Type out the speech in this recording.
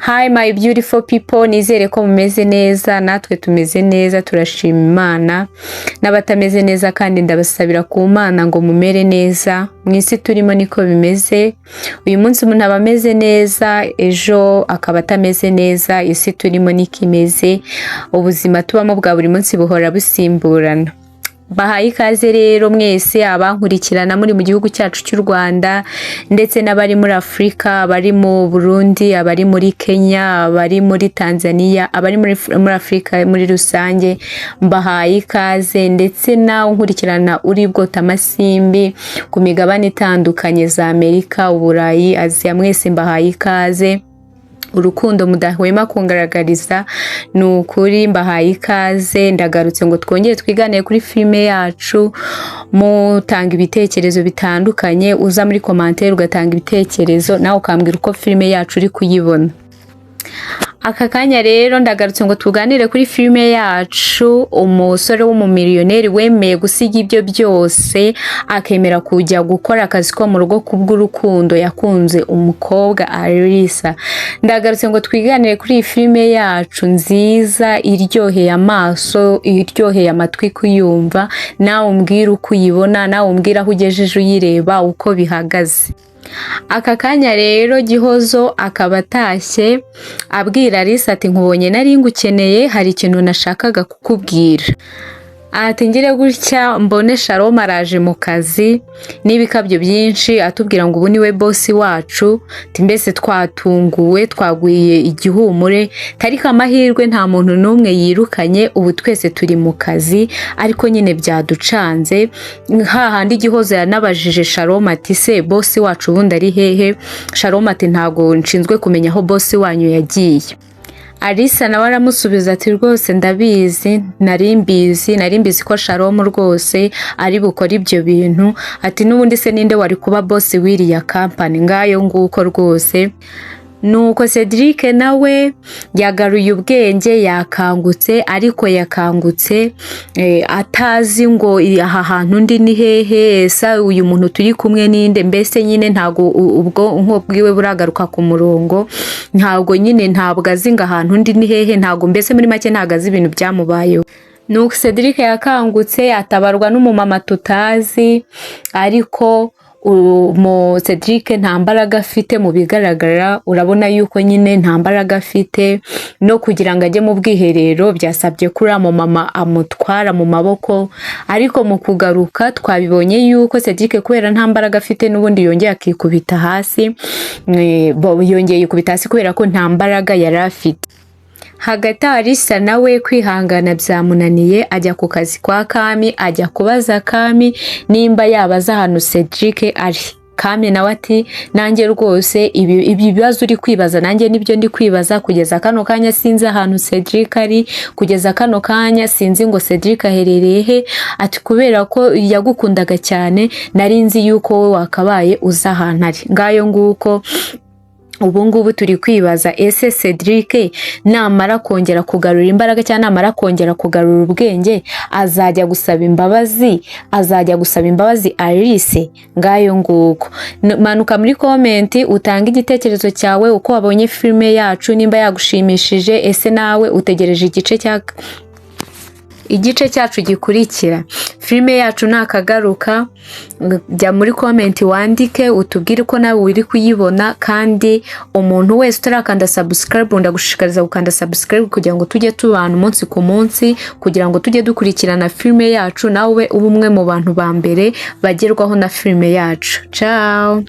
Hi my beautiful people, nizere ko mumeze neza, natwe tumeze neza, turashima Imana. N'abatameze neza kandi ndabasabira ku Mana ngo mumere neza. Mwisi turimo niko bimeze. Uyu munsi umuntu aba ameze neza, ejo akaba atameze neza. Isi turimo nikimeze. Ubuzima tubamo bwa buri munsi buhora busimburana. Bahaye ikaze rero mwese abankurikirana muri mu gihugu cyacu cy'u Rwanda ndetse n'abari muri Afrika, abari mu Burundi, abari muri Kenya, abari muri Tanzania, abari muri Afrika muri rusange, mbahaye ikaze ndetse nawe unkurikirana uri bwota amasimbi ku migabane itandukanye za Amerika, Uburayi, Aziya, mwese mbahaye ikaze. Urukundo mudahwema kungaragariza nukuri mbahaye ikaze. Ndagarutse ngo twongere twiganire kuri filme yacu, mutanga ibitekerezo bitandukanye, uza muri commentaire ugatanga ibitekerezo nawe ukambwira uko filme yacu uri kuyibona. Aka kanya rero ndagarutse ngo tuganire kuri filme yacu Umusore w'Umumillionaire wemeye gusiga ibyo byose akemera kujya gukora akazi ko mu rugo kubw'urukundo yakunze umukobwa Alisa. Ndagarutse ngo twiganire kuri filme yacu nziza iryoheye amaso, iryoheye amatwi kuyumva, nawe umbwira uko uyibona, nawe umbwira aho ugejeje uyireba uko bihagaze. Aka kanya rero Gihozo akaba atashye abwira Alisa ati nkubonye nari ngukeneye, hari ikintu nashakaga kukubwira. Ati ngire gutya mbone Shalom araje mu kazi n'ibikabyo byinshi atubwira ngo ubu niwe boss wacu, timbese twatunguwe, twagwiye igihumure, tariko amahirwe nta muntu numwe yirukanye, ubu twese turi mu kazi ariko nyine byaducanze. Hahandi Gihozo yanabajije Shalom ati se boss wacu ubundi ari hehe? Shalom ati ntago nshinzwe kumenya aho boss wanyu yagiye. Alisa nawe aramusubiza ati rwose ndabizi, narimbizi ko Shalom rwose ari bukora ibyo bintu. Ati nubundi se ninde wari kuba boss wiriya company? Ngayo nguko rwose. Nuko Cedric nawe yagaruye ubwenge, yakangutse, ariko yakangutse atazi ngo aha hantu ndi ni hehe, sa uyu muntu turi kumwe ninde, mbese nyine ntago ubwo nk'ubwiwe buragaruka ku murongo, ntago nyine ntabwo azi ngo ahantu ndi ni hehe, ntago mbese muri make ntago azi ibintu byamubayeho. Nuko Cedric yakangutse atabarwa n'umumama tutazi, ariko Cedric nta mbaraga afite mu bigaragara, urabona yuko nyine nta mbaraga afite, no kugira ngo ajye mu bwiherero byasabye kuri mama amutwara mu maboko, ariko mu kugaruka twabibonye yuko Cedric kubera nta mbaraga afite n'ubundi yongeye akikubita hasi, yongeye yikubita hasi kubera ko nta mbaraga yari afite. Hagati Alisa nawe kwihangana byamunaniye, ajya ku kazi kwa Kami, ajya kubaza Kami nimba yabaza hano Cedric ari. Kami nawe ati nanjye rwose ibi bibazo uri kwibaza nanjye nibyo ndi kwibaza, kugeza kano kanya sinzi ahantu Cedric ari, kugeza kano kanya sinzi ngo Cedric aherereye he. Ati kubera ko yagukundaga cyane nari nzi yuko wowe wakabaye uza ahantu ari. Ngayo nguko ubu ngubu turi kwibaza ese Cedric namara kongera kugarura imbaraga cyangwa namara kongera kugarura ubwenge azajya gusaba imbabazi Alice? Ngayo nguko. Manuka muri comment utanga igitekerezo cyawe uko wabonye filme yacu, nimba yagushimishije, ese nawe utegereje igice cyacu gikurikira. Filme yacu nakagaruka, jya muri comment wandike utubwire uko nawe uri kuyibona, kandi umuntu wese utarakanda subscribe ndagushishikariza gukanda subscribe kugira ngo tujye tubana umunsi ku munsi, kugira ngo tujye dukurikirana filme yacu, nawe ube umwe mu bantu ba mbere bagerwaho na filme yacu. Ciao.